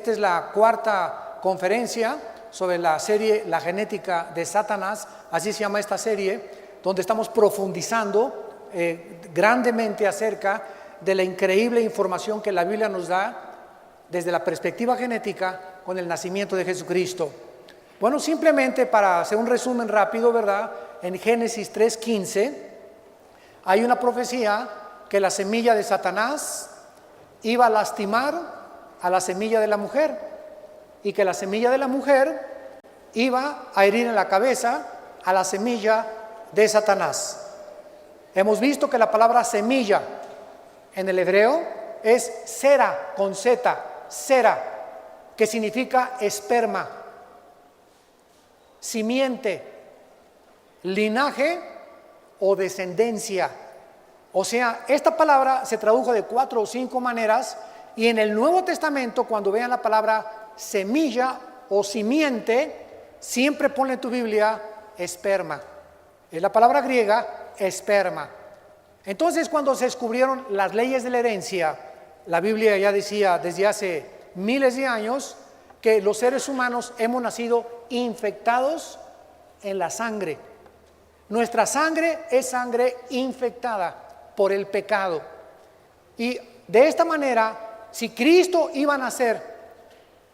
esta es la cuarta conferencia sobre la serie La genética de Satanás, así se llama esta serie, donde estamos profundizando grandemente acerca de la increíble información que la Biblia nos da desde la perspectiva genética con el nacimiento de Jesucristo. Bueno, simplemente para hacer un resumen rápido, ¿verdad? En Génesis 3:15 hay una profecía que la semilla de Satanás iba a lastimar a la semilla de la mujer y que la semilla de la mujer iba a herir en la cabeza a la semilla de Satanás. Hemos visto que la palabra semilla en el hebreo es sera, con Z, sera, que significa esperma, simiente, linaje o descendencia. O sea, esta palabra se tradujo de 4 o 5 maneras, y en el Nuevo Testamento, cuando vean la palabra semilla o simiente, siempre ponle en tu Biblia esperma. Es la palabra griega esperma. Entonces, cuando se descubrieron las leyes de la herencia, la Biblia ya decía desde hace miles de años que los seres humanos hemos nacido infectados en la sangre. Nuestra sangre es sangre infectada por el pecado. Y de esta manera, si Cristo iba a nacer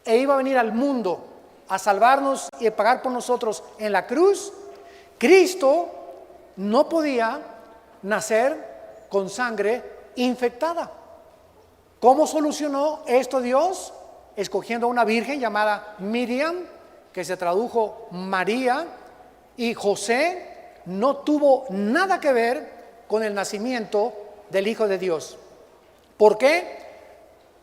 e iba a venir al mundo a salvarnos y a pagar por nosotros en la cruz, Cristo no podía nacer con sangre infectada. ¿Cómo solucionó esto Dios? Escogiendo a una virgen llamada Miriam, que se tradujo María, y José no tuvo nada que ver con el nacimiento del Hijo de Dios. ¿Por qué?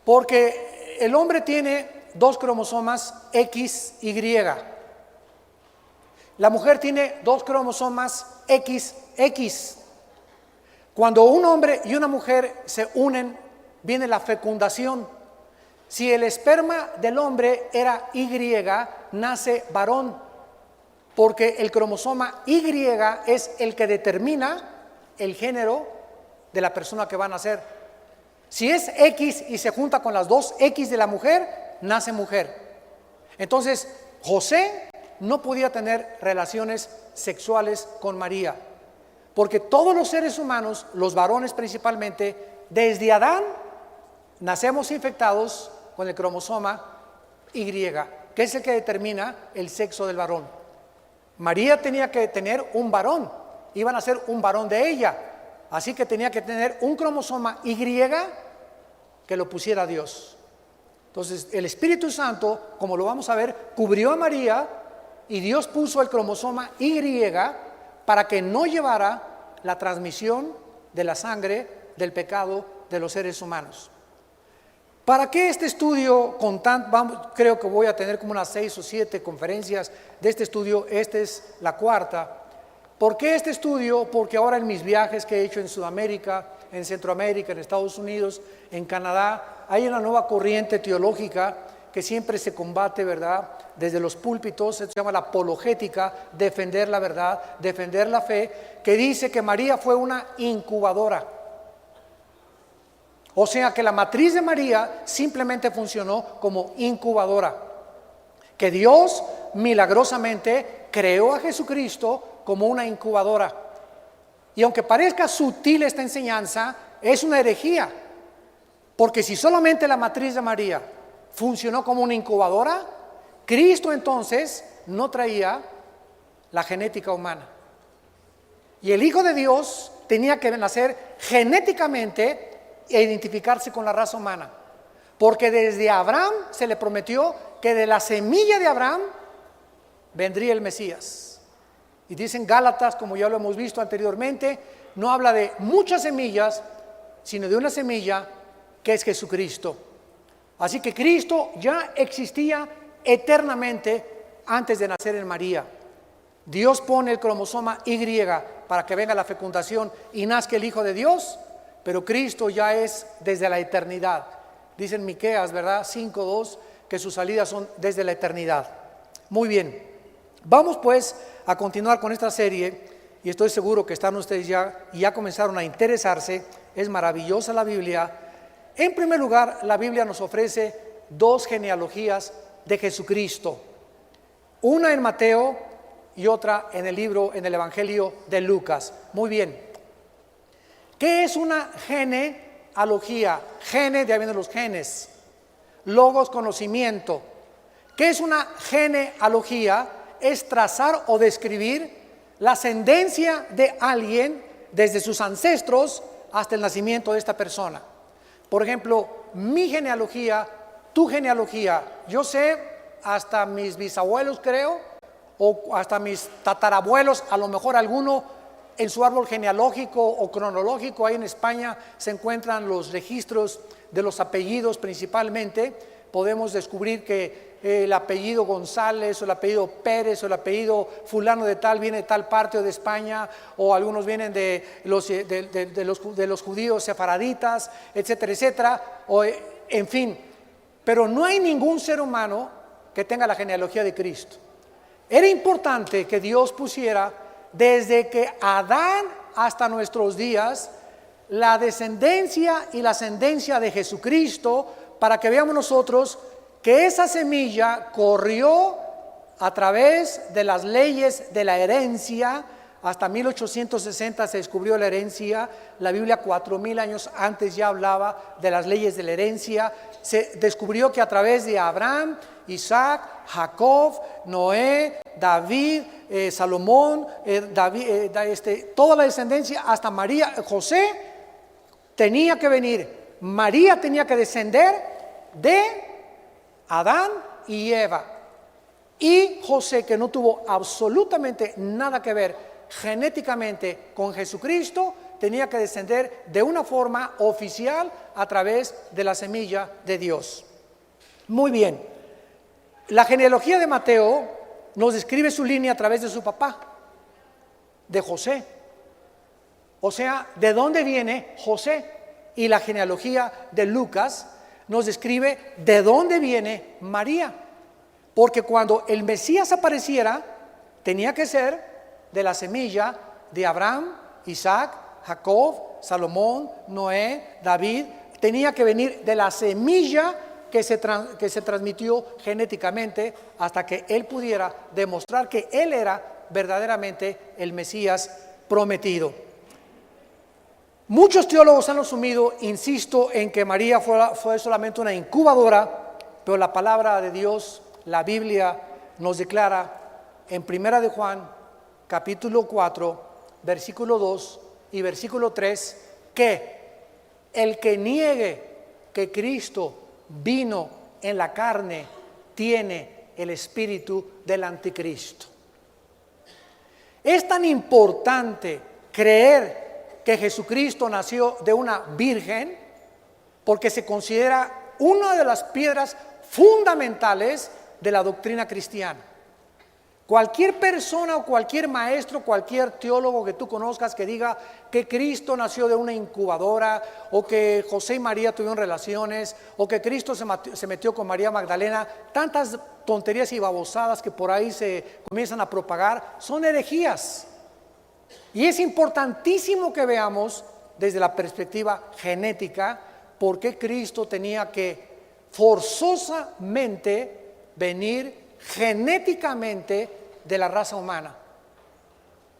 Porque el hombre tiene 2 cromosomas XY. La mujer tiene 2 cromosomas XX. Cuando un hombre y una mujer se unen, viene la fecundación. Si el esperma del hombre era Y, nace varón, porque el cromosoma Y es el que determina el género de la persona que va a nacer. Si es X y se junta con las 2 X de la mujer, nace mujer. Entonces, José no podía tener relaciones sexuales con María, porque todos los seres humanos, los varones principalmente, desde Adán, nacemos infectados con el cromosoma Y, que es el que determina el sexo del varón. María tenía que tener un varón, iban a ser un varón de ella, así que tenía que tener un cromosoma Y que lo pusiera Dios. Entonces el Espíritu Santo, como lo vamos a ver, cubrió a María y Dios puso el cromosoma Y para que no llevara la transmisión de la sangre del pecado de los seres humanos. ¿Para qué este estudio creo que voy a tener como unas 6 o 7 conferencias de este estudio, esta es la cuarta. ¿Por qué este estudio? Porque ahora en mis viajes que he hecho en Sudamérica, en Centroamérica, en Estados Unidos, en Canadá, hay una nueva corriente teológica que siempre se combate, ¿verdad? Desde los púlpitos, se llama la apologética, defender la verdad, defender la fe, que dice que María fue una incubadora. O sea que la matriz de María simplemente funcionó como incubadora. Que Dios milagrosamente creó a Jesucristo como una incubadora. Y aunque parezca sutil esta enseñanza, es una herejía. Porque si solamente la matriz de María funcionó como una incubadora, Cristo entonces no traía la genética humana. Y el Hijo de Dios tenía que nacer genéticamente e identificarse con la raza humana, porque desde Abraham se le prometió que de la semilla de Abraham vendría el Mesías. Y dicen Gálatas, como ya lo hemos visto anteriormente, no habla de muchas semillas, sino de una semilla que es Jesucristo. Así que Cristo ya existía eternamente antes de nacer en María. Dios pone el cromosoma Y para que venga la fecundación y nazca el Hijo de Dios, pero Cristo ya es desde la eternidad. Dicen Miqueas, ¿verdad? 5:2, que sus salidas son desde la eternidad. Muy bien, vamos pues a continuar con esta serie, y estoy seguro que están ustedes ya comenzaron a interesarse. Es maravillosa la Biblia. En primer lugar, la Biblia nos ofrece dos genealogías de Jesucristo, una en Mateo y otra en el Evangelio de Lucas. Muy bien. ¿Qué es una genealogía? Gene, de ahí vienen los genes. Logos, conocimiento. ¿Qué es una genealogía? Es trazar o describir la ascendencia de alguien desde sus ancestros hasta el nacimiento de esta persona. Por ejemplo, mi genealogía, tu genealogía, yo sé hasta mis bisabuelos, creo, o hasta mis tatarabuelos, a lo mejor alguno en su árbol genealógico o cronológico. Ahí en España se encuentran los registros de los apellidos principalmente. Podemos descubrir que el apellido González o el apellido Pérez o el apellido fulano de tal viene de tal parte de España, o algunos vienen de los judíos sefaraditas, etcétera, etcétera, o en fin. Pero no hay ningún ser humano que tenga la genealogía de Cristo. Era importante que Dios pusiera desde que Adán hasta nuestros días la descendencia y la ascendencia de Jesucristo, para que veamos nosotros que esa semilla corrió a través de las leyes de la herencia. Hasta 1860 se descubrió la herencia. La Biblia 4000 años antes ya hablaba de las leyes de la herencia. Se descubrió que a través de Abraham, Isaac, Jacob, Noé, David, Salomón, toda la descendencia hasta María, José tenía que venir. María tenía que descender de Adán y Eva. Y José, que no tuvo absolutamente nada que ver genéticamente con Jesucristo, tenía que descender de una forma oficial a través de la semilla de Dios. Muy bien. La genealogía de Mateo nos describe su línea a través de su papá, de José. O sea, ¿de dónde viene José? Y la genealogía de Lucas nos describe de dónde viene María. Porque cuando el Mesías apareciera, tenía que ser de la semilla de Abraham, Isaac, Jacob, Salomón, Noé, David. Tenía que venir de la semilla que se transmitió genéticamente hasta que él pudiera demostrar que él era verdaderamente el Mesías prometido. Muchos teólogos han asumido, insisto, en que María fue solamente una incubadora, pero la palabra de Dios, la Biblia, nos declara en 1 de Juan, capítulo 4, versículo 2 y versículo 3, que el que niegue que Cristo vino en la carne tiene el espíritu del anticristo. Es tan importante creer que Jesucristo nació de una virgen, porque se considera una de las piedras fundamentales de la doctrina cristiana. Cualquier persona o cualquier maestro, cualquier teólogo que tú conozcas que diga que Cristo nació de una incubadora, o que José y María tuvieron relaciones, o que Cristo se metió con María Magdalena, tantas tonterías y babosadas que por ahí se comienzan a propagar, son herejías. Y es importantísimo que veamos desde la perspectiva genética por qué Cristo tenía que forzosamente venir genéticamente de la raza humana.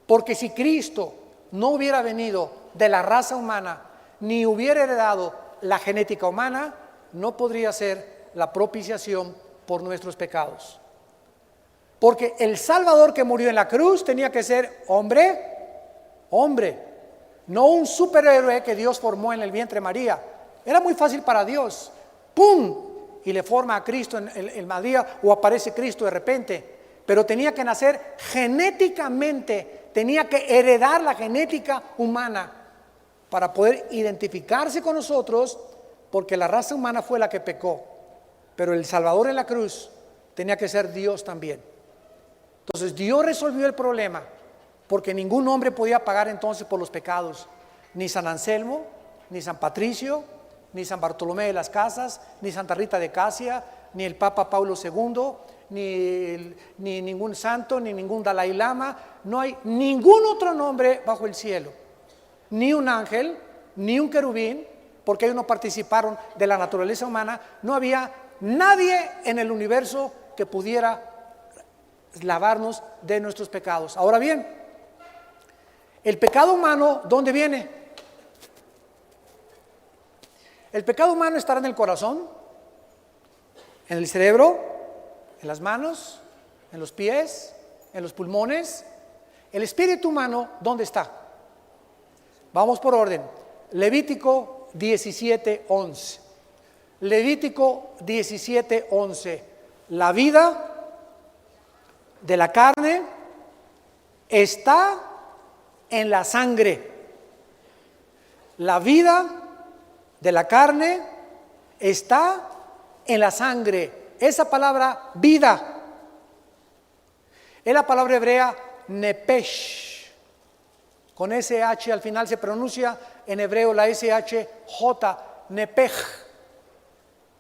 Porque si Cristo no hubiera venido de la raza humana, ni hubiera heredado la genética humana, no podría ser la propiciación por nuestros pecados. Porque el Salvador que murió en la cruz tenía que ser hombre, no un superhéroe que Dios formó en el vientre de María. Era muy fácil para Dios, ¡pum!, y le forma a Cristo en María, o aparece Cristo de repente. Pero tenía que nacer genéticamente, tenía que heredar la genética humana para poder identificarse con nosotros, porque la raza humana fue la que pecó. Pero el Salvador en la cruz tenía que ser Dios también. Entonces Dios resolvió el problema, porque ningún hombre podía pagar entonces por los pecados, ni San Anselmo, ni San Patricio, ni San Bartolomé de las Casas, ni Santa Rita de Casia, ni el Papa Pablo II, ni ningún santo, ni ningún Dalai Lama. No hay ningún otro nombre bajo el cielo, ni un ángel, ni un querubín, porque ellos no participaron de la naturaleza humana. No había nadie en el universo que pudiera lavarnos de nuestros pecados. Ahora bien, el pecado humano, ¿dónde viene? El pecado humano estará en el corazón, en el cerebro, en las manos, en los pies, en los pulmones. El espíritu humano, ¿dónde está? Vamos por orden. Levítico 17:11. Levítico 17:11. La vida de la carne está en la sangre. La vida de la carne está en la sangre. Esa palabra vida es la palabra hebrea nepesh. Con SH al final se pronuncia en hebreo la SHJ, nepej.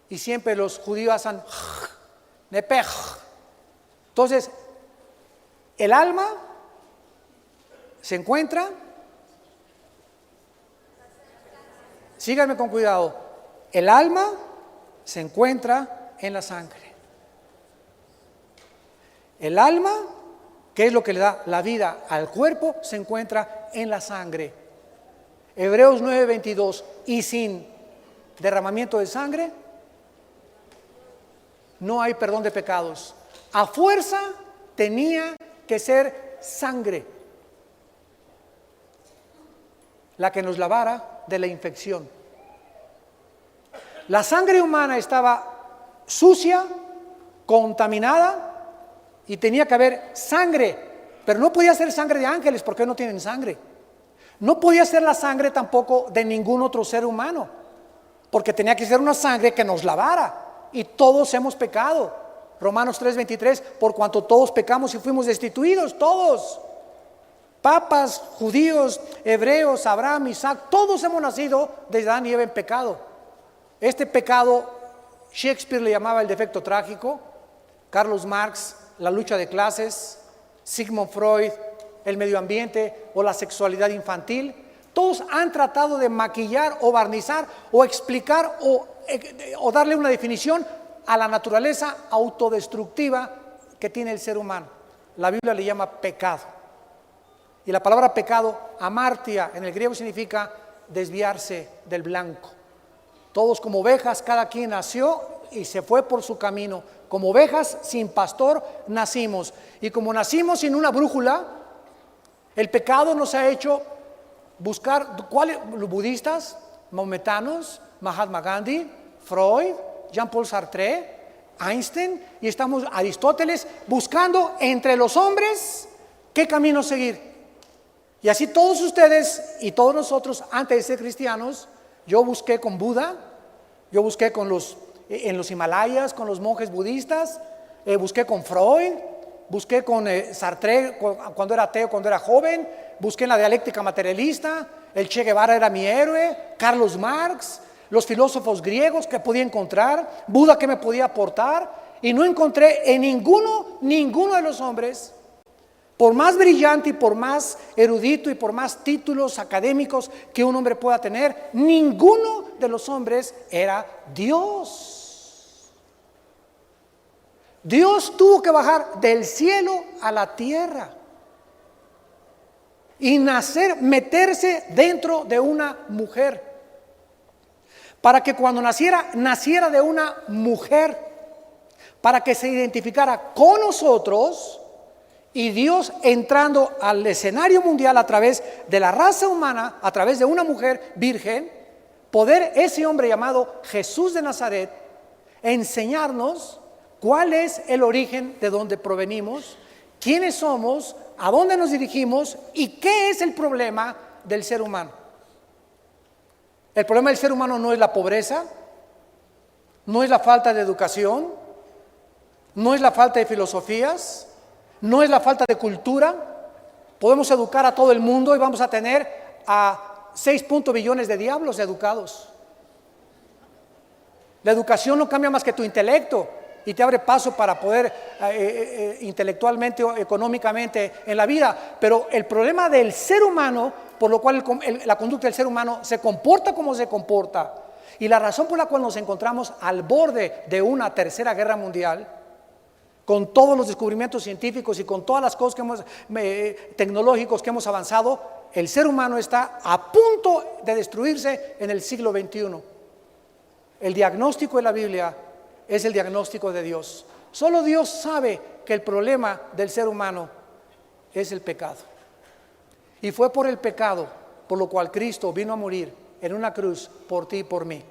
Y siempre los judíos hacen nepej. Entonces, el alma se encuentra, síganme con cuidado, el alma se encuentra en la sangre. El alma, que es lo que le da la vida al cuerpo, se encuentra en la sangre. Hebreos 9:22, y sin derramamiento de sangre no hay perdón de pecados. A fuerza tenía que ser sangre la que nos lavara de la infección. La sangre humana estaba sucia, contaminada, y tenía que haber sangre, pero no podía ser sangre de ángeles porque no tienen sangre. No podía ser la sangre tampoco de ningún otro ser humano, porque tenía que ser una sangre que nos lavara, y todos hemos pecado. Romanos 3:23, por cuanto todos pecamos y fuimos destituidos, todos, papas, judíos, hebreos, Abraham, Isaac, todos hemos nacido de Adán y Eva en pecado. Este pecado Shakespeare le llamaba el defecto trágico, Carlos Marx la lucha de clases, Sigmund Freud el medio ambiente o la sexualidad infantil. Todos han tratado de maquillar o barnizar o explicar o darle una definición a la naturaleza autodestructiva que tiene el ser humano. La Biblia le llama pecado. Y la palabra pecado, amartia, en el griego significa desviarse del blanco. Todos como ovejas, cada quien nació y se fue por su camino. Como ovejas sin pastor nacimos. Y como nacimos sin una brújula, el pecado nos ha hecho buscar, los budistas, maometanos, Mahatma Gandhi, Freud, Jean-Paul Sartre, Einstein, y estamos Aristóteles buscando entre los hombres qué camino seguir. Y así todos ustedes y todos nosotros, antes de ser cristianos, yo busqué con Buda, yo busqué en los Himalayas con los monjes budistas, busqué con Freud, busqué con Sartre cuando era ateo, cuando era joven, busqué en la dialéctica materialista, el Che Guevara era mi héroe, Carlos Marx, los filósofos griegos que podía encontrar, Buda que me podía aportar, y no encontré en ninguno de los hombres, por más brillante y por más erudito y por más títulos académicos que un hombre pueda tener, ninguno de los hombres era Dios. Dios tuvo que bajar del cielo a la tierra y meterse dentro de una mujer, para que cuando naciera de una mujer, para que se identificara con nosotros, y Dios entrando al escenario mundial a través de la raza humana, a través de una mujer virgen, poder ese hombre llamado Jesús de Nazaret enseñarnos cuál es el origen de donde provenimos, quiénes somos, a dónde nos dirigimos y qué es el problema del ser humano. El problema del ser humano no es la pobreza, no es la falta de educación, no es la falta de filosofías, no es la falta de cultura. Podemos educar a todo el mundo y vamos a tener a 6 billones de diablos educados. La educación no cambia más que tu intelecto y te abre paso para poder intelectualmente o económicamente en la vida. Pero el problema del ser humano, por lo cual la conducta del ser humano se comporta como se comporta, Y la razón por la cual nos encontramos al borde de una tercera guerra mundial, con todos los descubrimientos científicos y con todas las cosas tecnológicos que hemos avanzado, el ser humano está a punto de destruirse en el siglo XXI. El diagnóstico de la Biblia es el diagnóstico de Dios. Solo Dios sabe que el problema del ser humano es el pecado. Y fue por el pecado por lo cual Cristo vino a morir en una cruz por ti y por mí.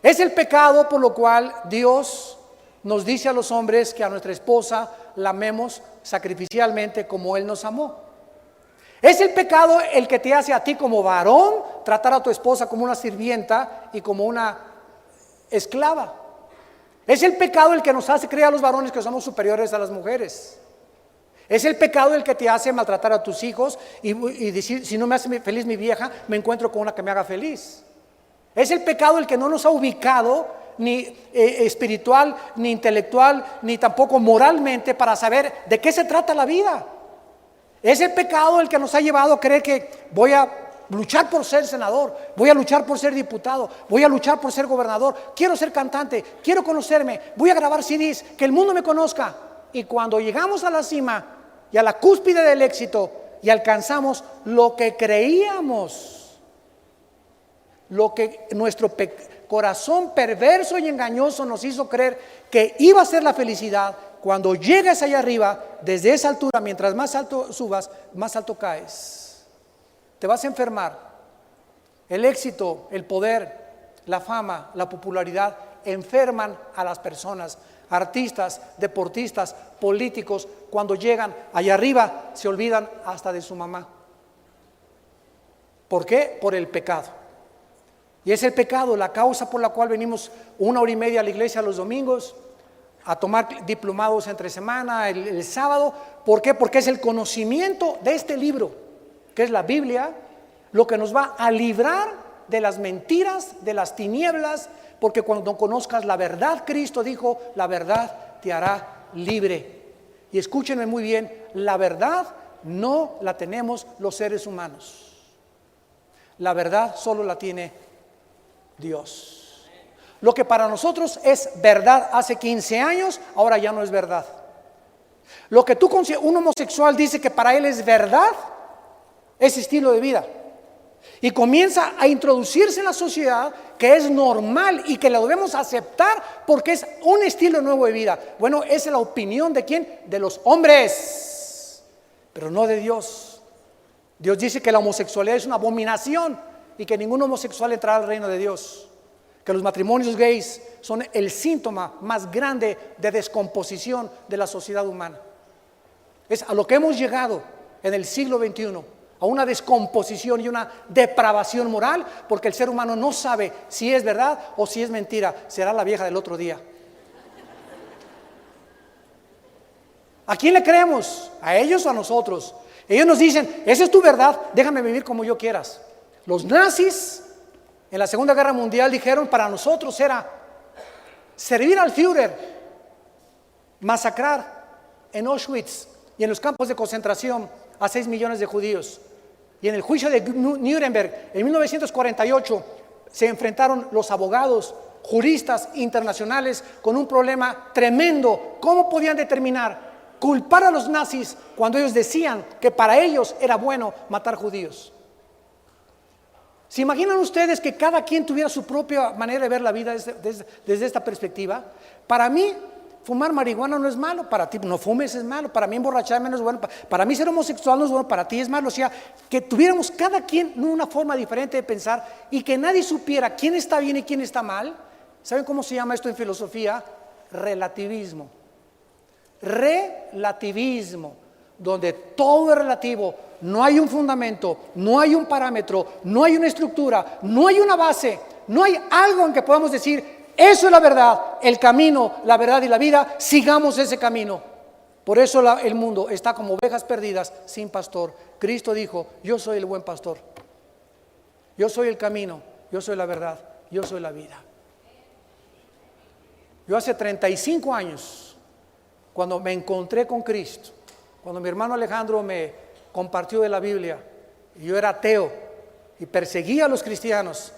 Es el pecado por lo cual Dios nos dice a los hombres que a nuestra esposa la amemos sacrificialmente como Él nos amó. Es el pecado el que te hace a ti como varón tratar a tu esposa como una sirvienta y como una esclava. Es el pecado el que nos hace creer a los varones que somos superiores a las mujeres. Es el pecado el que te hace maltratar a tus hijos y decir, si no me hace feliz mi vieja, me encuentro con una que me haga feliz. Es el pecado el que no nos ha ubicado ni espiritual, ni intelectual, ni tampoco moralmente para saber de qué se trata la vida. Es el pecado el que nos ha llevado a creer que voy a luchar por ser senador, voy a luchar por ser diputado, voy a luchar por ser gobernador, quiero ser cantante, quiero conocerme, voy a grabar CDs, que el mundo me conozca. Y cuando llegamos a la cima y a la cúspide del éxito y alcanzamos lo que creíamos, lo que nuestro corazón perverso y engañoso nos hizo creer que iba a ser la felicidad, cuando llegues allá arriba, desde esa altura, mientras más alto subas, más alto caes. Te vas a enfermar. El éxito, el poder, la fama, la popularidad enferman a las personas. Artistas, deportistas, políticos, cuando llegan allá arriba se olvidan hasta de su mamá. ¿Por qué? Por el pecado. Y es el pecado la causa por la cual venimos 1 hora y media a la iglesia los domingos, a tomar diplomados entre semana, el sábado. ¿Por qué? Porque es el conocimiento de este libro, que es la Biblia, lo que nos va a librar de las mentiras, de las tinieblas, porque cuando conozcas la verdad, Cristo dijo, la verdad te hará libre. Y escúchenme muy bien, la verdad no la tenemos los seres humanos. La verdad solo la tiene Dios. Lo que para nosotros es verdad hace 15 años, ahora ya no es verdad. Lo que un homosexual dice que para él es verdad, es estilo de vida. Y comienza a introducirse en la sociedad que es normal y que lo debemos aceptar porque es un estilo nuevo de vida. Bueno, esa es la opinión de ¿quién? De los hombres, pero no de Dios. Dios dice que la homosexualidad es una abominación y que ningún homosexual entrará al reino de Dios. Que los matrimonios gays son el síntoma más grande de descomposición de la sociedad humana. Es a lo que hemos llegado en el siglo XXI, a una descomposición y una depravación moral, porque el ser humano no sabe si es verdad o si es mentira. Será la vieja del otro día. ¿A quién le creemos? ¿A ellos o a nosotros? Ellos nos dicen, esa es tu verdad, déjame vivir como yo quieras. Los nazis en la Segunda Guerra Mundial dijeron, para nosotros era servir al Führer, masacrar en Auschwitz y en los campos de concentración a 6 millones de judíos. Y en el juicio de Nuremberg en 1948 se enfrentaron los abogados, juristas internacionales con un problema tremendo. ¿Cómo podían determinar culpar a los nazis cuando ellos decían que para ellos era bueno matar judíos? ¿Se imaginan ustedes que cada quien tuviera su propia manera de ver la vida desde esta perspectiva? Para mí, fumar marihuana no es malo, para ti no fumes es malo, para mí emborracharme no es bueno, para mí ser homosexual no es bueno, para ti es malo. O sea, que tuviéramos cada quien una forma diferente de pensar y que nadie supiera quién está bien y quién está mal. ¿Saben cómo se llama esto en filosofía? Relativismo. Relativismo, donde todo es relativo. No hay un fundamento, no hay un parámetro, no hay una estructura, no hay una base, no hay algo en que podamos decir, eso es la verdad, el camino, la verdad y la vida, sigamos ese camino. Por eso el mundo está como ovejas perdidas sin pastor. Cristo dijo, yo soy el buen pastor, yo soy el camino, yo soy la verdad, yo soy la vida. Yo hace 35 años, cuando me encontré con Cristo, cuando mi hermano Alejandro me compartió de la Biblia, y yo era ateo y perseguía a los cristianos,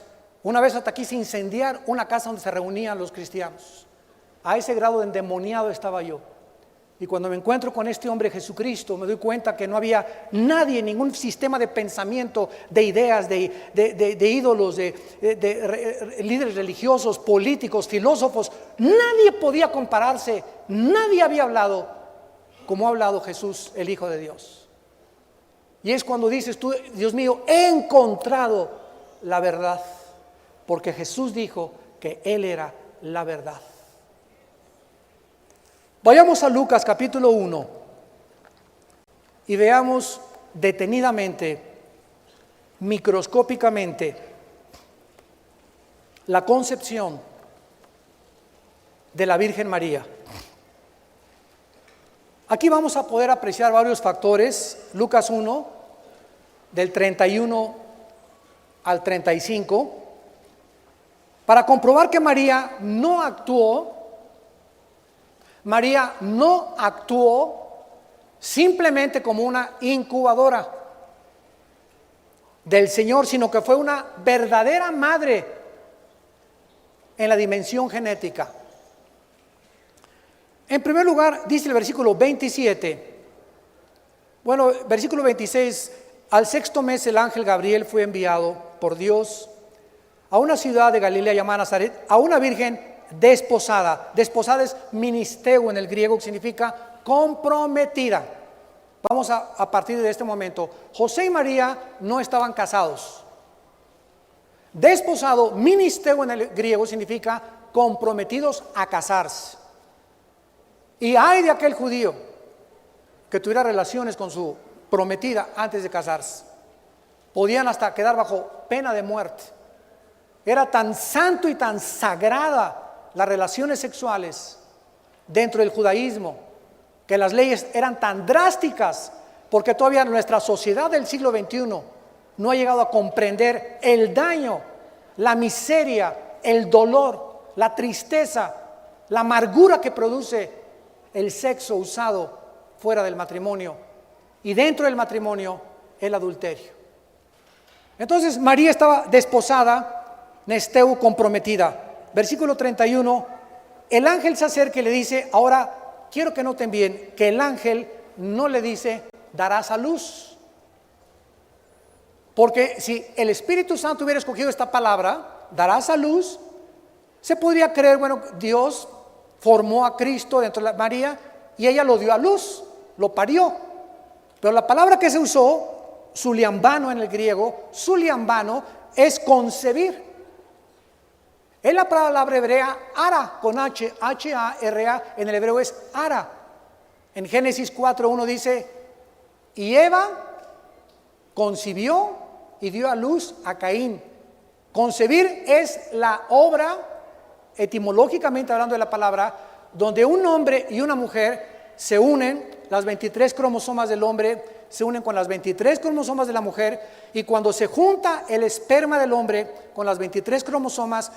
Una vez hasta quise incendiar una casa donde se reunían los cristianos. A ese grado de endemoniado estaba yo. Y cuando me encuentro con este hombre Jesucristo, me doy cuenta que no había nadie, ningún sistema de pensamiento, de ideas, de ídolos, de líderes religiosos, políticos, filósofos. Nadie podía compararse, nadie había hablado como ha hablado Jesús, el Hijo de Dios. Y es cuando dices tú, Dios mío, he encontrado la verdad, porque Jesús dijo que Él era la verdad. Vayamos a Lucas capítulo 1 y veamos detenidamente, microscópicamente, la concepción de la Virgen María. Aquí vamos a poder apreciar varios factores. Lucas 1, del 31 al 35, para comprobar que María no actuó simplemente como una incubadora del Señor, sino que fue una verdadera madre en la dimensión genética. En primer lugar, dice el versículo 27, versículo 26, al sexto mes el ángel Gabriel fue enviado por Dios a una ciudad de Galilea llamada Nazaret, a una virgen desposada. Desposada es ministeo en el griego, que significa comprometida. Vamos a partir de este momento. José y María no estaban casados. Desposado, ministeo en el griego significa comprometidos a casarse. Y ay de aquel judío que tuviera relaciones con su prometida antes de casarse. Podían hasta quedar bajo pena de muerte. Era tan santo y tan sagrada las relaciones sexuales dentro del judaísmo, que las leyes eran tan drásticas, porque todavía nuestra sociedad del siglo XXI no ha llegado a comprender el daño, la miseria, el dolor, la tristeza, la amargura que produce el sexo usado fuera del matrimonio y dentro del matrimonio el adulterio. Entonces María estaba desposada, nesteu, comprometida. Versículo 31, el ángel se acerca y le dice, ahora quiero que noten bien, que el ángel no le dice, darás a luz. Porque si el Espíritu Santo hubiera escogido esta palabra, darás a luz, se podría creer, Dios formó a Cristo dentro de María y ella lo dio a luz, lo parió. Pero la palabra que se usó, suliambano en el griego, suliambano es concebir. Es la palabra hebrea ara, con H, H-A-R-A, en el hebreo es ara. En Génesis 4:1 dice, y Eva concibió y dio a luz a Caín. Concebir es la obra, etimológicamente hablando de la palabra, donde un hombre y una mujer se unen, las 23 cromosomas del hombre se unen con las 23 cromosomas de la mujer, y cuando se junta el esperma del hombre con las 23 cromosomas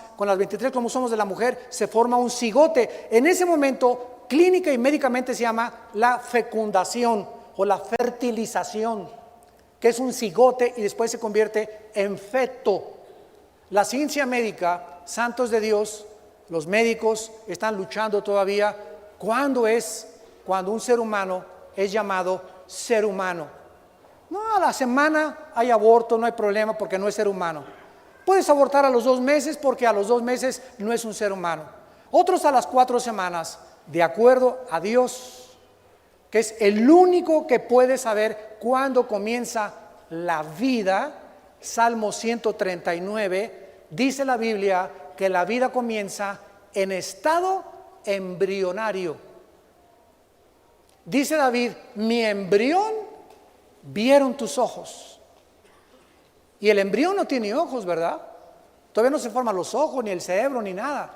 de la mujer, se forma un cigote. En ese momento, clínica y médicamente se llama la fecundación o la fertilización, que es un cigote y después se convierte en feto. La ciencia médica, santos de Dios, los médicos están luchando todavía. Cuando un ser humano es llamado ser humano? No, a la semana hay aborto, no hay problema porque no es ser humano. Puedes abortar a los 2 meses porque a los 2 meses no es un ser humano. Otros a las 4 semanas, de acuerdo a Dios, que es el único que puede saber cuándo comienza la vida. Salmo 139, dice la Biblia que la vida comienza en estado embrionario. Dice David, mi embrión vieron tus ojos. Y el embrión no tiene ojos, ¿verdad? Todavía no se forman los ojos, ni el cerebro, ni nada.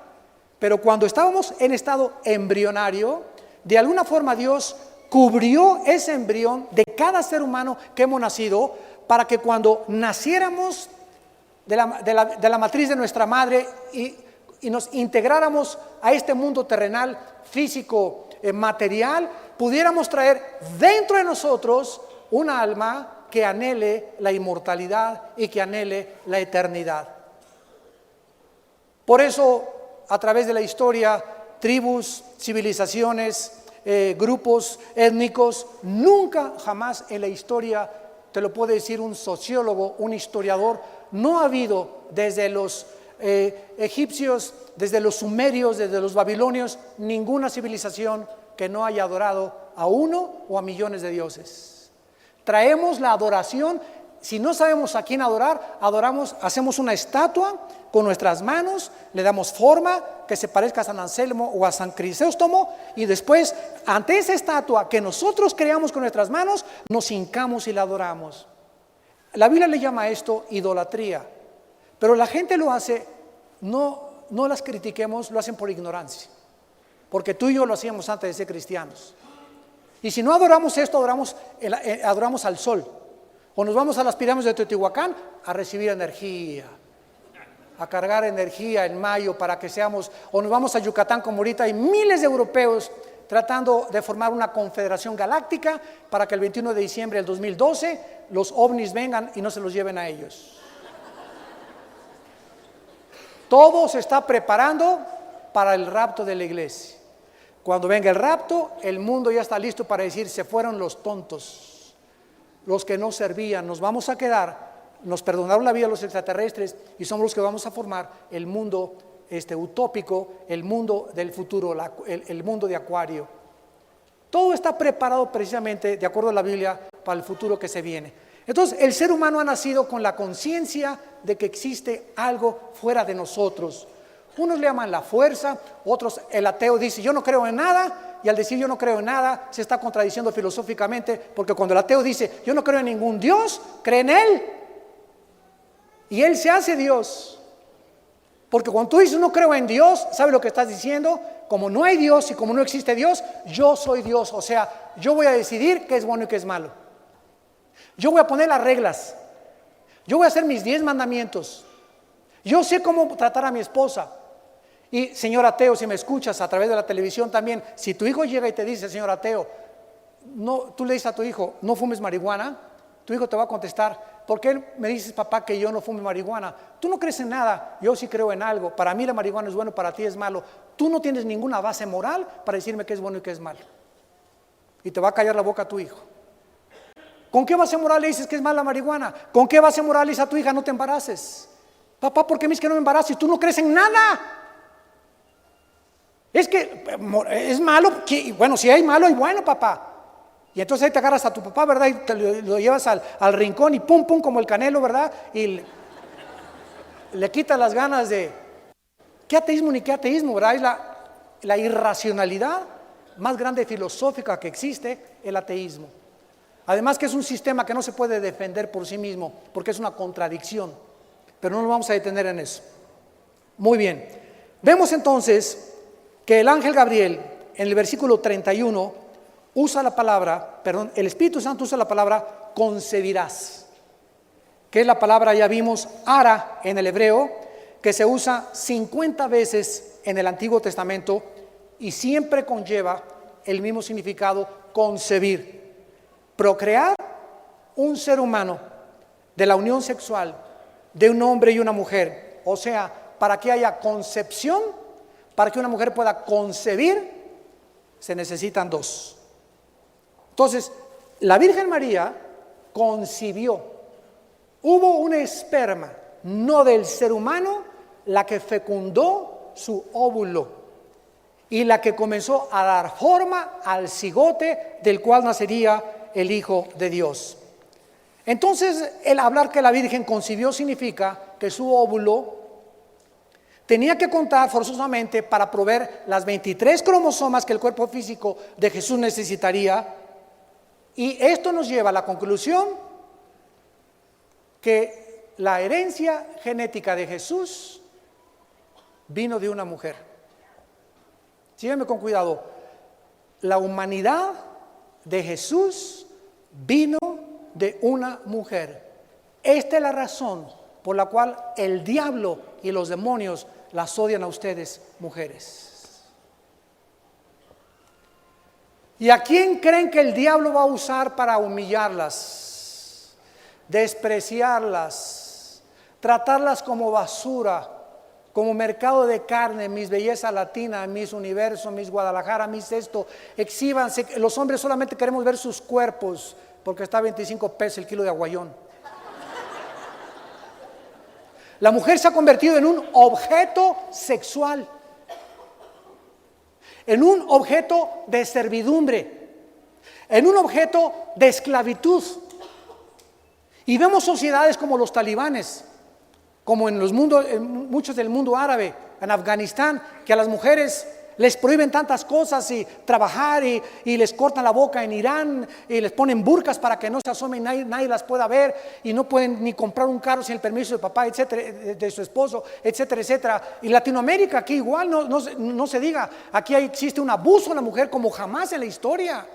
Pero cuando estábamos en estado embrionario, de alguna forma Dios cubrió ese embrión de cada ser humano que hemos nacido, para que cuando naciéramos de la matriz de nuestra madre y nos integráramos a este mundo terrenal, físico, material, pudiéramos traer dentro de nosotros una alma que anhele la inmortalidad y que anhele la eternidad. Por eso, a través de la historia, tribus, civilizaciones, grupos étnicos, nunca jamás en la historia, te lo puede decir un sociólogo, un historiador, no ha habido desde los egipcios, desde los sumerios, desde los babilonios, ninguna civilización que no haya adorado a uno o a millones de dioses. Traemos la adoración. Si no sabemos a quién adorar, adoramos, hacemos una estatua con nuestras manos, le damos forma que se parezca a San Anselmo o a San Crisóstomo, y después ante esa estatua que nosotros creamos con nuestras manos, nos hincamos y la adoramos. La Biblia le llama a esto idolatría, pero la gente lo hace, no las critiquemos, lo hacen por ignorancia, porque tú y yo lo hacíamos antes de ser cristianos. Y si no adoramos esto, adoramos al sol. O nos vamos a las pirámides de Teotihuacán a recibir energía, a cargar energía en mayo para que seamos, o nos vamos a Yucatán como ahorita hay miles de europeos tratando de formar una confederación galáctica para que el 21 de diciembre del 2012 los ovnis vengan y no se los lleven a ellos. Todo se está preparando para el rapto de la iglesia. Cuando venga el rapto, el mundo ya está listo para decir: se fueron los tontos, los que no servían, nos vamos a quedar, nos perdonaron la vida los extraterrestres y somos los que vamos a formar el mundo utópico, el mundo del futuro, el mundo de Acuario. Todo está preparado precisamente, de acuerdo a la Biblia, para el futuro que se viene. Entonces, el ser humano ha nacido con la conciencia de que existe algo fuera de nosotros. Unos le llaman la fuerza, otros, el ateo dice: yo no creo en nada. Y al decir yo no creo en nada, se está contradiciendo filosóficamente, porque cuando el ateo dice yo no creo en ningún Dios, cree en Él. Y Él se hace Dios. Porque cuando tú dices no creo en Dios, ¿sabes lo que estás diciendo? Como no hay Dios y como no existe Dios, yo soy Dios. O sea, yo voy a decidir qué es bueno y qué es malo. Yo voy a poner las reglas. Yo voy a hacer mis 10 mandamientos. Yo sé cómo tratar a mi esposa. Y señor ateo, si me escuchas a través de la televisión también, si tu hijo llega y te dice: señor ateo, no, tú le dices a tu hijo no fumes marihuana, tu hijo te va a contestar: ¿por qué me dices, papá, que yo no fume marihuana? Tú no crees en nada, yo sí creo en algo. Para mí la marihuana es bueno, para ti es malo. Tú no tienes ninguna base moral para decirme qué es bueno y qué es malo. Y te va a callar la boca a tu hijo. ¿Con qué base moral le dices que es mala la marihuana? ¿Con qué base moral le dices a tu hija no te embaraces? Papá, ¿por qué me dices que no me embaraces? Tú no crees en nada. Es que es malo, bueno, si hay malo hay bueno, papá. Y entonces ahí te agarras a tu papá, ¿verdad? Y te lo llevas al rincón y pum, pum, como el Canelo, ¿verdad? Y le quitas las ganas de... ¿Qué ateísmo ni qué ateísmo, verdad? Es la irracionalidad más grande filosófica que existe, el ateísmo. Además que es un sistema que no se puede defender por sí mismo, porque es una contradicción. Pero no nos vamos a detener en eso. Muy bien. Vemos entonces que el ángel Gabriel, en el versículo 31, usa la palabra, el Espíritu Santo usa la palabra concebirás, que es la palabra, ya vimos, ara en el hebreo, que se usa 50 veces en el Antiguo Testamento y siempre conlleva el mismo significado: concebir, procrear un ser humano de la unión sexual de un hombre y una mujer. O sea, para que haya concepción, para que una mujer pueda concebir, se necesitan 2. Entonces, la Virgen María concibió. Hubo un esperma, no del ser humano, la que fecundó su óvulo y la que comenzó a dar forma al cigote del cual nacería el Hijo de Dios. Entonces, el hablar que la Virgen concibió significa que su óvulo tenía que contar forzosamente para proveer las 23 cromosomas que el cuerpo físico de Jesús necesitaría. Y esto nos lleva a la conclusión que la herencia genética de Jesús vino de una mujer. Síganme con cuidado. La humanidad de Jesús vino de una mujer. Esta es la razón por la cual el diablo y los demonios las odian a ustedes, mujeres. ¿Y a quién creen que el diablo va a usar para humillarlas, despreciarlas, tratarlas como basura, como mercado de carne, Miss Belleza Latina, Miss Universo, Miss Guadalajara, Miss esto, exhíbanse. Los hombres solamente queremos ver sus cuerpos, porque está a 25 pesos el kilo de aguayón. La mujer se ha convertido en un objeto sexual, en un objeto de servidumbre, en un objeto de esclavitud. Y vemos sociedades como los talibanes, como en muchos del mundo árabe, en Afganistán, que a las mujeres les prohíben tantas cosas y trabajar y les cortan la boca. En Irán y les ponen burkas para que no se asomen, nadie las pueda ver, y no pueden ni comprar un carro sin el permiso de papá, etcétera, de su esposo, etcétera, etcétera. Y Latinoamérica aquí igual, no se diga, aquí existe un abuso a la mujer como jamás en la historia.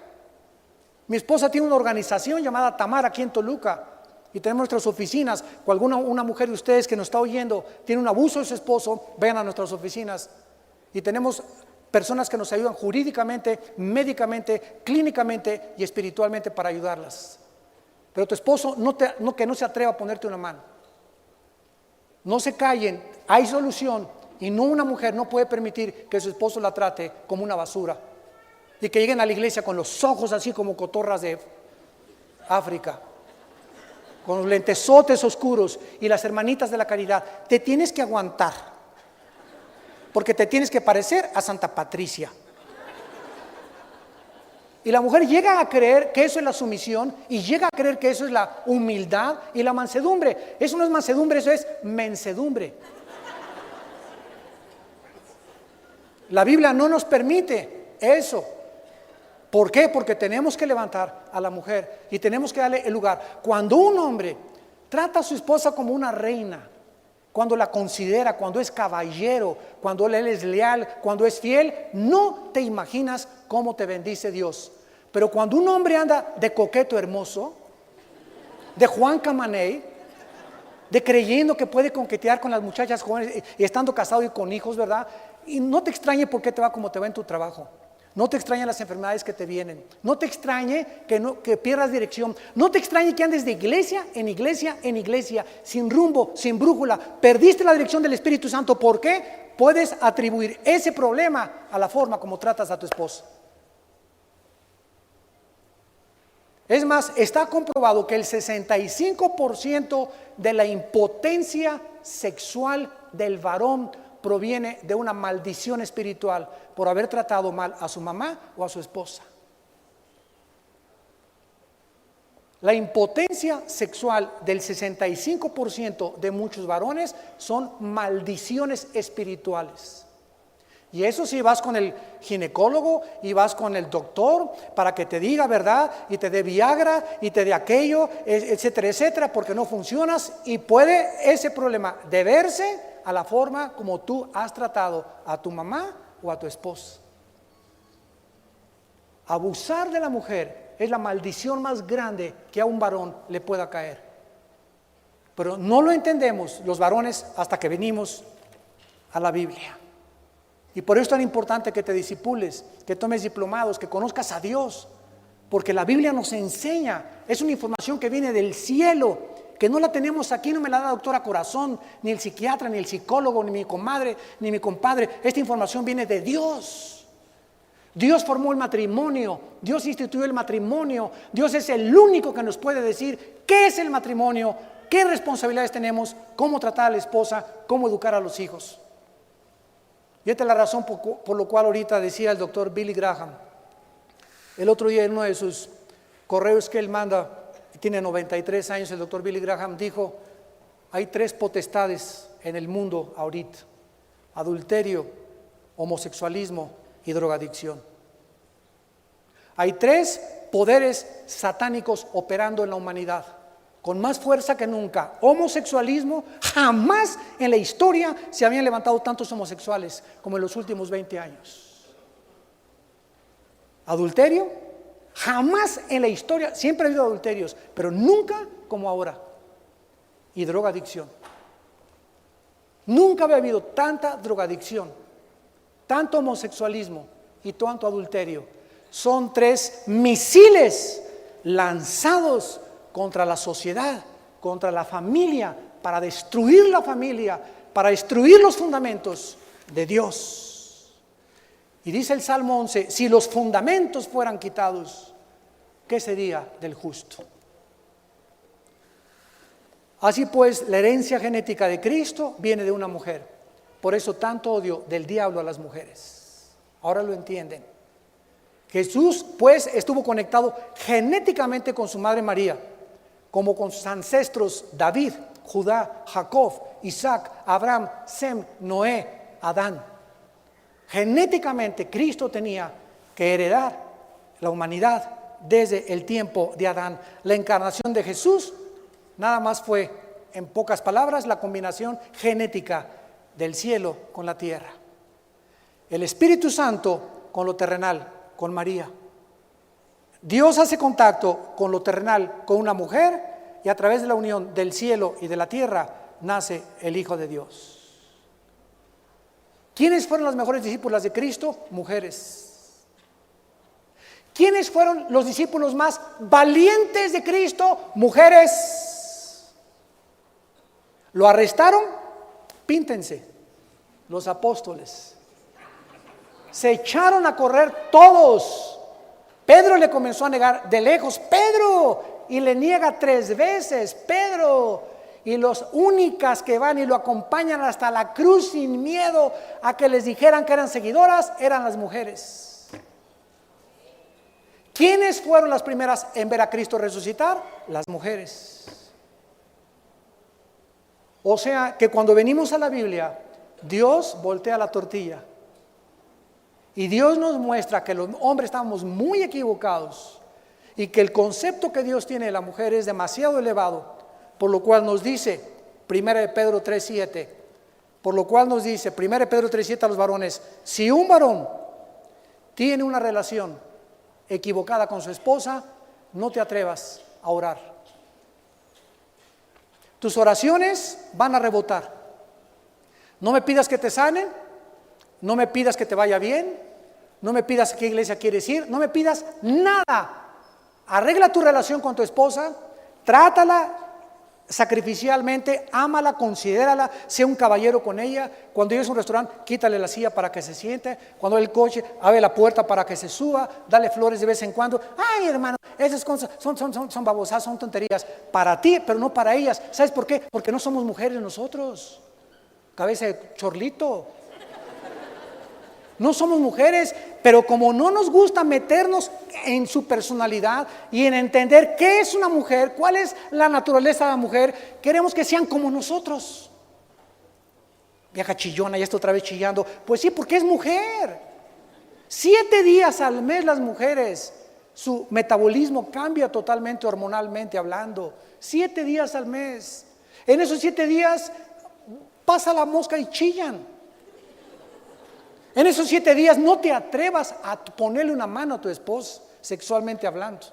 Mi esposa tiene una organización llamada Tamar aquí en Toluca, y tenemos nuestras oficinas. Una mujer de ustedes que nos está oyendo tiene un abuso de su esposo, vayan a nuestras oficinas. Y tenemos personas que nos ayudan jurídicamente, médicamente, clínicamente y espiritualmente para ayudarlas. Pero tu esposo que no se atreva a ponerte una mano. No se callen, hay solución. Y una mujer no puede permitir que su esposo la trate como una basura y que lleguen a la iglesia con los ojos así como cotorras de África, con los lentesotes oscuros y las hermanitas de la caridad. Te tienes que aguantar, porque te tienes que parecer a Santa Patricia. Y la mujer llega a creer que eso es la sumisión, y llega a creer que eso es la humildad y la mansedumbre. Eso no es mansedumbre, eso es mensedumbre. La Biblia no nos permite eso. ¿Por qué? Porque tenemos que levantar a la mujer y tenemos que darle el lugar. Cuando un hombre trata a su esposa como una reina, cuando la considera, cuando es caballero, cuando él es leal, cuando es fiel, no te imaginas cómo te bendice Dios. Pero cuando un hombre anda de coqueto hermoso, de Juan Camaney, de creyendo que puede coquetear con las muchachas jóvenes y estando casado y con hijos, ¿verdad? Y no te extrañe por qué te va como te va en tu trabajo. No te extrañen las enfermedades que te vienen. No te extrañe que pierdas dirección. No te extrañe que andes de iglesia en iglesia en iglesia, sin rumbo, sin brújula. Perdiste la dirección del Espíritu Santo. ¿Por qué? Puedes atribuir ese problema a la forma como tratas a tu esposa. Es más, está comprobado que el 65% de la impotencia sexual del varón proviene de una maldición espiritual por haber tratado mal a su mamá o a su esposa. La impotencia sexual del 65% de muchos varones son maldiciones espirituales. Y eso si vas con el ginecólogo y vas con el doctor para que te diga verdad y te dé Viagra y te dé aquello, etcétera, etcétera, porque no funcionas, y puede ese problema deberse a la forma como tú has tratado a tu mamá o a tu esposa. Abusar de la mujer es la maldición más grande que a un varón le pueda caer. Pero no lo entendemos los varones hasta que venimos a la Biblia. Y por eso es tan importante que te discipules, que tomes diplomados, que conozcas a Dios, porque la Biblia nos enseña, es una información que viene del cielo, que no la tenemos aquí, no me la da la doctora Corazón, ni el psiquiatra, ni el psicólogo, ni mi comadre, ni mi compadre. Esta información viene de Dios. Dios formó el matrimonio, Dios instituyó el matrimonio, Dios es el único que nos puede decir qué es el matrimonio, qué responsabilidades tenemos, cómo tratar a la esposa, cómo educar a los hijos. Y esta es la razón por lo cual ahorita decía el doctor Billy Graham, el otro día en uno de sus correos que él manda, tiene 93 años, el doctor Billy Graham dijo: hay 3 potestades en el mundo ahorita: adulterio, homosexualismo y drogadicción. Hay 3 poderes satánicos operando en la humanidad con más fuerza que nunca. Homosexualismo, jamás en la historia se habían levantado tantos homosexuales como en los últimos 20 años. Adulterio, jamás en la historia, siempre ha habido adulterios, pero nunca como ahora. Y drogadicción. Nunca había habido tanta drogadicción, tanto homosexualismo y tanto adulterio. Son 3 misiles lanzados contra la sociedad, contra la familia, para destruir la familia, para destruir los fundamentos de Dios. Y dice el Salmo 11, si los fundamentos fueran quitados, ¿qué sería del justo? Así pues, la herencia genética de Cristo viene de una mujer. Por eso tanto odio del diablo a las mujeres. Ahora lo entienden. Jesús pues estuvo conectado genéticamente con su madre María, como con sus ancestros David, Judá, Jacob, Isaac, Abraham, Sem, Noé, Adán. Genéticamente Cristo tenía que heredar la humanidad desde el tiempo de Adán. La encarnación de Jesús nada más fue, en pocas palabras, la combinación genética del cielo con la tierra. El Espíritu Santo con lo terrenal, con María. Dios hace contacto con lo terrenal con una mujer y a través de la unión del cielo y de la tierra nace el Hijo de Dios. ¿Quiénes fueron las mejores discípulas de Cristo? Mujeres. ¿Quiénes fueron los discípulos más valientes de Cristo? Mujeres. ¿Lo arrestaron? Píntense, los apóstoles. Se echaron a correr todos. Pedro le comenzó a negar de lejos, Pedro, y le niega 3 veces, Pedro. Y las únicas que van y lo acompañan hasta la cruz sin miedo a que les dijeran que eran seguidoras, eran las mujeres. ¿Quiénes fueron las primeras en ver a Cristo resucitar? Las mujeres. O sea que cuando venimos a la Biblia, Dios voltea la tortilla. Y Dios nos muestra que los hombres estamos muy equivocados y que el concepto que Dios tiene de la mujer es demasiado elevado, por lo cual nos dice 1 Pedro 3:7, por lo cual nos dice 1 Pedro 3:7 a los varones, si un varón tiene una relación equivocada con su esposa, no te atrevas a orar. Tus oraciones van a rebotar. No me pidas que te sanen, no me pidas que te vaya bien, no me pidas a qué iglesia quieres ir, no me pidas nada. Arregla tu relación con tu esposa, trátala sacrificialmente, ámala, considérala, sea un caballero con ella. Cuando llegues a un restaurante, quítale la silla para que se siente. Cuando el coche, abre la puerta para que se suba, dale flores de vez en cuando. Ay, hermano, esas cosas son babosas, son tonterías para ti, pero no para ellas. ¿Sabes por qué? Porque no somos mujeres nosotros. Cabeza de chorlito. No somos mujeres, pero como no nos gusta meternos en su personalidad y en entender qué es una mujer, cuál es la naturaleza de la mujer, queremos que sean como nosotros. Vieja chillona, ya está otra vez chillando. Pues sí, porque es mujer. 7 días al mes las mujeres, su metabolismo cambia totalmente hormonalmente hablando. 7 días al mes. En esos 7 días pasa la mosca y chillan. En esos 7 días no te atrevas a ponerle una mano a tu esposa, sexualmente hablando.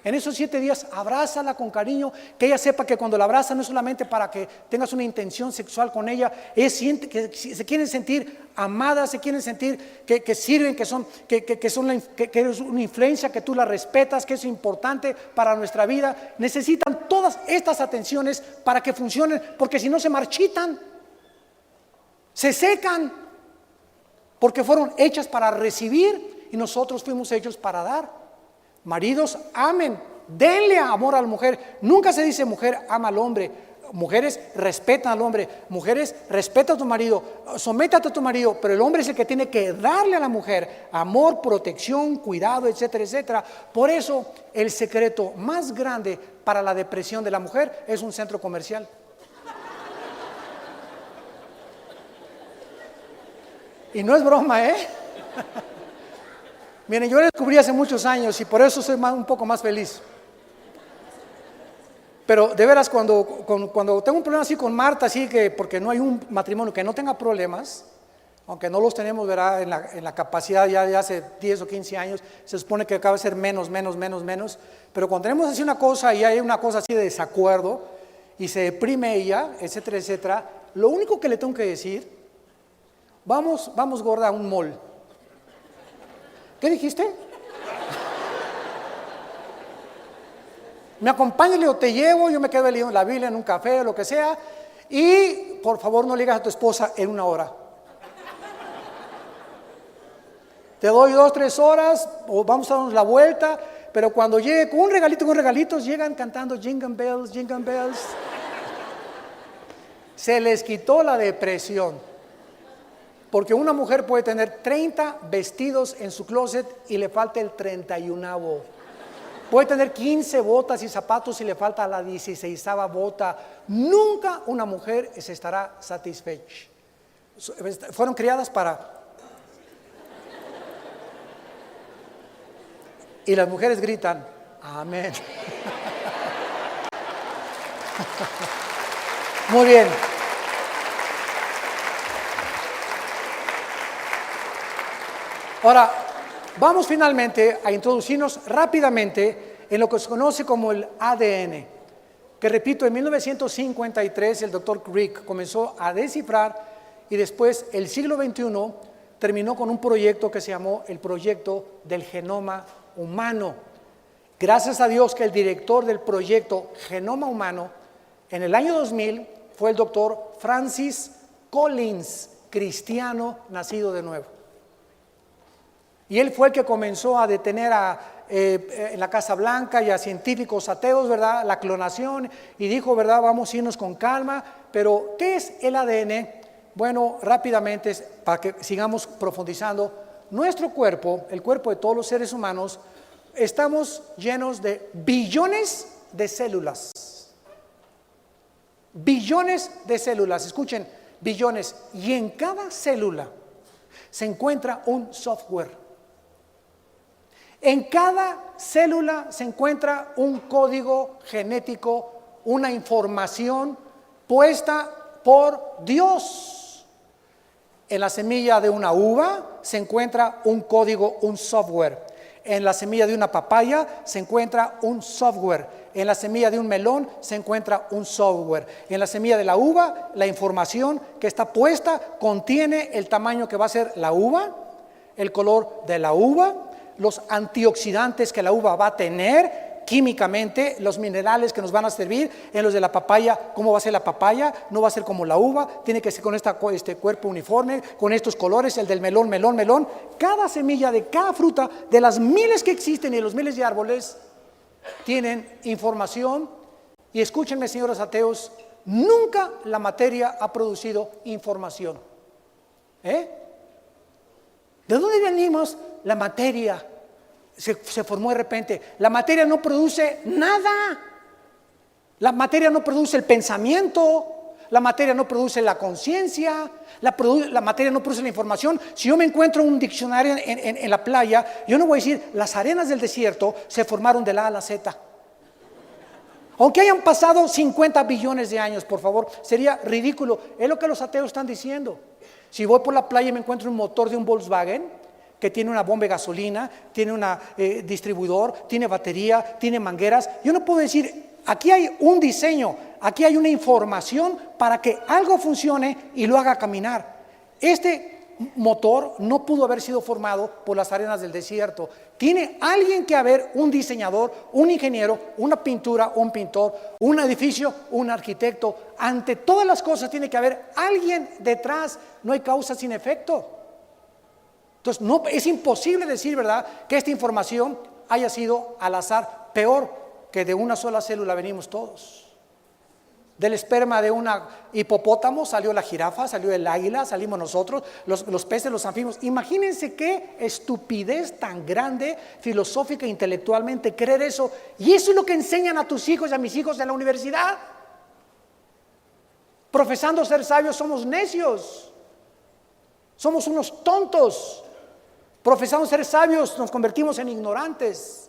En esos 7 días abrázala con cariño, que ella sepa que cuando la abraza no es solamente para que tengas una intención sexual con ella, que se quieren sentir amadas, se quieren sentir que sirven, que es una influencia, que tú la respetas, que es importante para nuestra vida. Necesitan todas estas atenciones para que funcionen, porque si no se marchitan, se secan. Porque fueron hechas para recibir y nosotros fuimos hechos para dar. Maridos, amen, denle amor a la mujer. Nunca se dice mujer ama al hombre. Mujeres respetan al hombre. Mujeres respeta a tu marido, sométate a tu marido. Pero el hombre es el que tiene que darle a la mujer amor, protección, cuidado, etcétera, etcétera. Por eso el secreto más grande para la depresión de la mujer es un centro comercial. Y no es broma, Miren, yo lo descubrí hace muchos años y por eso soy un poco más feliz. Pero de veras, cuando tengo un problema así con Marta, así que porque no hay un matrimonio que no tenga problemas, aunque no los tenemos, ¿verdad? En la capacidad ya de hace 10 o 15 años, se supone que acaba de ser menos, pero cuando tenemos así una cosa y hay una cosa así de desacuerdo y se deprime ella, etcétera, etcétera, lo único que le tengo que decir: Vamos gorda a un mall. ¿Qué dijiste? Me acompaña, le digo, te llevo, yo me quedo leyendo la Biblia en un café o lo que sea, y por favor no le digas a tu esposa en 1 hora. Te doy 2, 3 horas, o vamos a darnos la vuelta, pero cuando llegue con regalitos, llegan cantando Jingle Bells, Jingle Bells. Se les quitó la depresión. Porque una mujer puede tener 30 vestidos en su closet y le falta el 31avo. Puede tener 15 botas y zapatos y le falta la 16ava bota. Nunca una mujer se estará satisfecha. Fueron criadas para... Y las mujeres gritan, amén. Muy bien. Ahora, vamos finalmente a introducirnos rápidamente en lo que se conoce como el ADN, que repito, en 1953 el doctor Crick comenzó a descifrar y después el siglo XXI terminó con un proyecto que se llamó el proyecto del genoma humano. Gracias a Dios que el director del proyecto Genoma Humano en el año 2000 fue el doctor Francis Collins, cristiano nacido de nuevo. Y él fue el que comenzó a detener en la Casa Blanca y a científicos ateos, ¿verdad?, la clonación, y dijo, ¿verdad?, vamos a irnos con calma. Pero, ¿qué es el ADN? Bueno, rápidamente, para que sigamos profundizando, nuestro cuerpo, el cuerpo de todos los seres humanos, estamos llenos de billones de células. Billones de células, escuchen, billones. Y en cada célula se encuentra un software. En cada célula se encuentra un código genético, una información puesta por Dios. En la semilla de una uva se encuentra un código, un software. En la semilla de una papaya se encuentra un software. En la semilla de un melón se encuentra un software. En la semilla de la uva, la información que está puesta contiene el tamaño que va a ser la uva, el color de la uva, los antioxidantes que la uva va a tener químicamente, los minerales que nos van a servir. En los de la papaya, ¿cómo va a ser la papaya? No va a ser como la uva, tiene que ser con este cuerpo uniforme, con estos colores. El del melón, melón. Cada semilla de cada fruta, de las miles que existen y los miles de árboles, tienen información. Y escúchenme, señores ateos, nunca la materia ha producido información. ¿De dónde venimos? La materia se formó de repente. La materia no produce nada. La materia no produce el pensamiento. La materia no produce la conciencia. La materia no produce la información. Si yo me encuentro un diccionario en la playa, yo no voy a decir las arenas del desierto se formaron de la A a la Z. Aunque hayan pasado 50 billones de años, por favor, sería ridículo. Es lo que los ateos están diciendo. Si voy por la playa y me encuentro un motor de un Volkswagen que tiene una bomba de gasolina, tiene un distribuidor, tiene batería, tiene mangueras, yo no puedo decir, aquí hay un diseño, aquí hay una información para que algo funcione y lo haga caminar. Este motor no pudo haber sido formado por las arenas del desierto. Tiene alguien que haber, un diseñador, un ingeniero, una pintura, un pintor, un edificio, un arquitecto. Ante todas las cosas tiene que haber alguien detrás. No hay causa sin efecto. Entonces, no, es imposible decir, ¿verdad?, que esta información haya sido al azar. Peor, que de una sola célula venimos todos. Del esperma de una hipopótamo salió la jirafa, salió el águila, salimos nosotros, los peces, los anfibios. Imagínense qué estupidez tan grande, filosófica e intelectualmente, creer eso. Y eso es lo que enseñan a tus hijos y a mis hijos en la universidad. Profesando ser sabios, somos necios. Somos unos tontos. Profesando ser sabios, nos convertimos en ignorantes.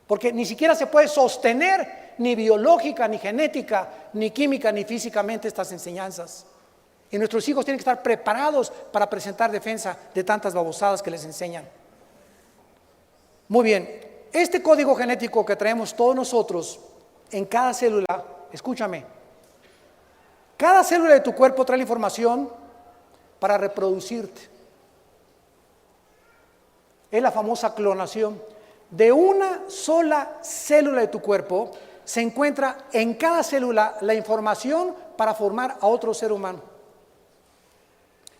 Porque ni siquiera se puede sostener ni biológica, ni genética, ni química, ni físicamente estas enseñanzas. Y nuestros hijos tienen que estar preparados para presentar defensa de tantas babosadas que les enseñan. Muy bien, este código genético que traemos todos nosotros en cada célula, escúchame, cada célula de tu cuerpo trae la información para reproducirte. Es la famosa clonación. De una sola célula de tu cuerpo se encuentra en cada célula la información para formar a otro ser humano.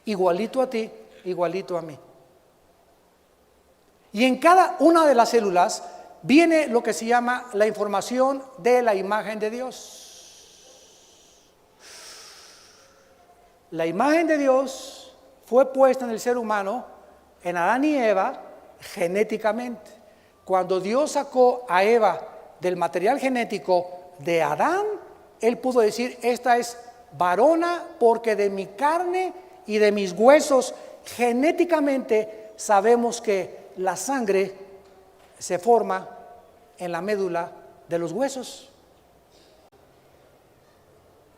Igualito a ti, igualito a mí. Y en cada una de las células viene lo que se llama la información de la imagen de Dios. La imagen de Dios fue puesta en el ser humano, en Adán y Eva, genéticamente. Cuando Dios sacó a Eva del material genético de Adán, Él pudo decir: esta es varona, porque de mi carne y de mis huesos genéticamente sabemos que la sangre se forma en la médula de los huesos.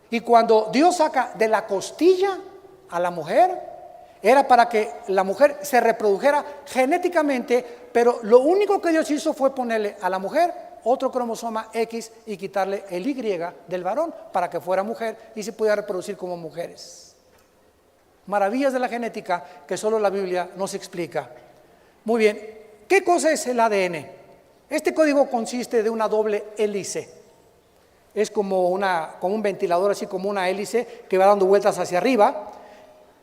Y cuando Dios saca de la costilla a la mujer, era para que la mujer se reprodujera genéticamente, pero lo único que Dios hizo fue ponerle a la mujer otro cromosoma X y quitarle el Y del varón para que fuera mujer y se pudiera reproducir como mujeres. Maravillas de la genética que solo la Biblia nos explica. Muy bien, ¿qué cosa es el ADN? Este código consiste de una doble hélice. Es como un ventilador, así como una hélice que va dando vueltas hacia arriba,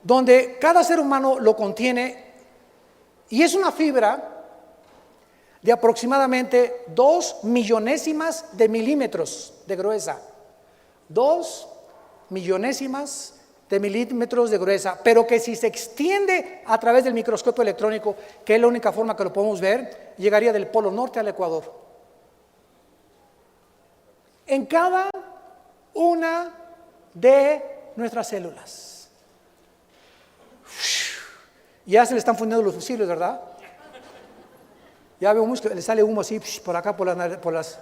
donde cada ser humano lo contiene, y es una fibra de aproximadamente 2 millonésimas de milímetros de gruesa. 2 millonésimas de milímetros de gruesa, pero que si se extiende a través del microscopio electrónico, que es la única forma que lo podemos ver, llegaría del polo norte al Ecuador. En cada una de nuestras células. Ya se le están fundiendo los fusibles, ¿verdad? Ya vemos que le sale humo así por acá, por las...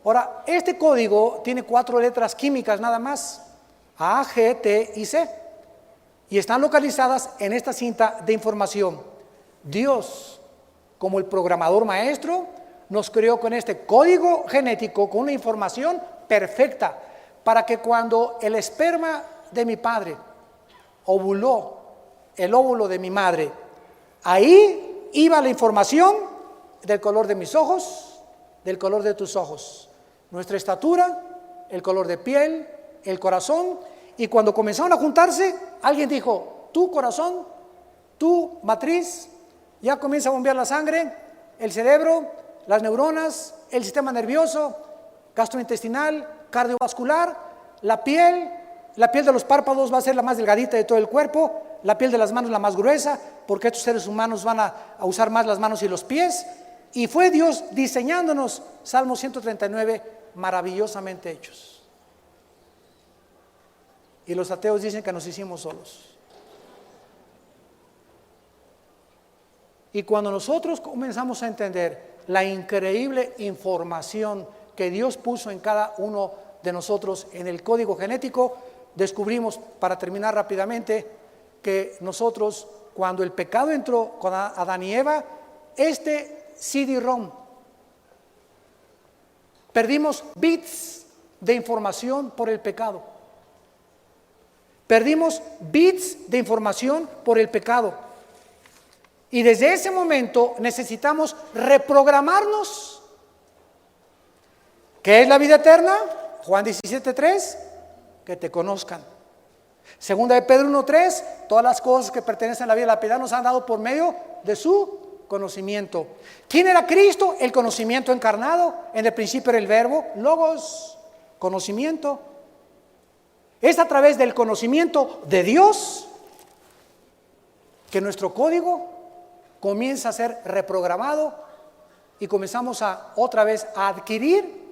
Ahora, este código tiene 4 letras químicas nada más: A, G, T y C. Y están localizadas en esta cinta de información. Dios, como el programador maestro, nos creó con este código genético, con una información perfecta, para que cuando el esperma de mi padre ovuló el óvulo de mi madre, ahí iba la información del color de mis ojos, del color de tus ojos, nuestra estatura, el color de piel, el corazón. Y cuando comenzaron a juntarse, alguien dijo: tu corazón, tu matriz, ya comienza a bombear la sangre, el cerebro, las neuronas, el sistema nervioso, gastrointestinal, cardiovascular, la piel de los párpados va a ser la más delgadita de todo el cuerpo, la piel de las manos la más gruesa, porque estos seres humanos van a usar más las manos y los pies. Y fue Dios diseñándonos, Salmo 139, maravillosamente hechos. Y los ateos dicen que nos hicimos solos. Y cuando nosotros comenzamos a entender la increíble información que Dios puso en cada uno de nosotros en el código genético, descubrimos, para terminar rápidamente, que nosotros, cuando el pecado entró con Adán y Eva, este CD-ROM, perdimos bits de información por el pecado. Perdimos bits de información por el pecado. Y desde ese momento necesitamos reprogramarnos. ¿Qué es la vida eterna? Juan 17:3, que te conozcan. Segunda de Pedro 1:3, todas las cosas que pertenecen a la vida de la piedad nos han dado por medio de su conocimiento. ¿Quién era Cristo? El conocimiento encarnado. En el principio era el verbo, logos, conocimiento. Es a través del conocimiento de Dios que nuestro código comienza a ser reprogramado y comenzamos otra vez a adquirir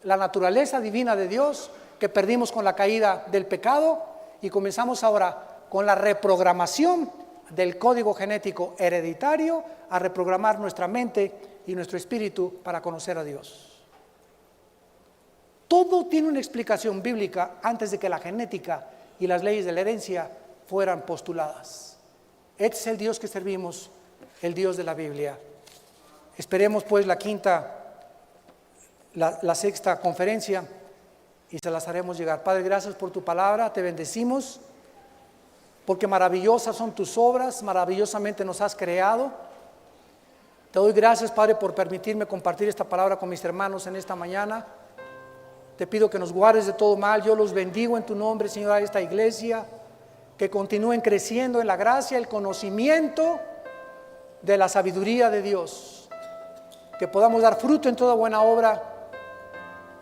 la naturaleza divina de Dios que perdimos con la caída del pecado, y comenzamos ahora con la reprogramación del código genético hereditario a reprogramar nuestra mente y nuestro espíritu para conocer a Dios. Todo tiene una explicación bíblica antes de que la genética y las leyes de la herencia fueran postuladas. Este es el Dios que servimos, el Dios de la Biblia. Esperemos pues la sexta conferencia y se las haremos llegar. Padre, gracias por tu palabra, te bendecimos porque maravillosas son tus obras, maravillosamente nos has creado. Te doy gracias, Padre, por permitirme compartir esta palabra con mis hermanos en esta mañana. Te pido que nos guardes de todo mal. Yo los bendigo en tu nombre, Señor, a esta iglesia. Que continúen creciendo en la gracia, el conocimiento de la sabiduría de Dios. Que podamos dar fruto en toda buena obra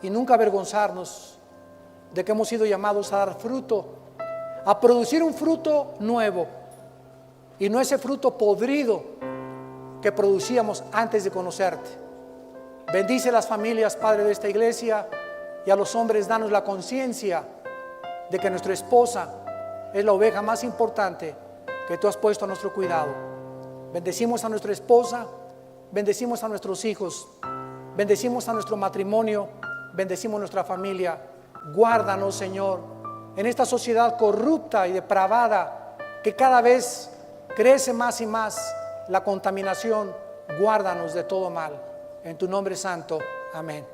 y nunca avergonzarnos de que hemos sido llamados a dar fruto, a producir un fruto nuevo y no ese fruto podrido que producíamos antes de conocerte. Bendice las familias, Padre, de esta iglesia, y a los hombres danos la conciencia de que nuestra esposa es la oveja más importante que tú has puesto a nuestro cuidado. Bendecimos a nuestra esposa, bendecimos a nuestros hijos, bendecimos a nuestro matrimonio, bendecimos a nuestra familia. Guárdanos, Señor, en esta sociedad corrupta y depravada que cada vez crece más y más la contaminación. Guárdanos de todo mal. En tu nombre santo. Amén.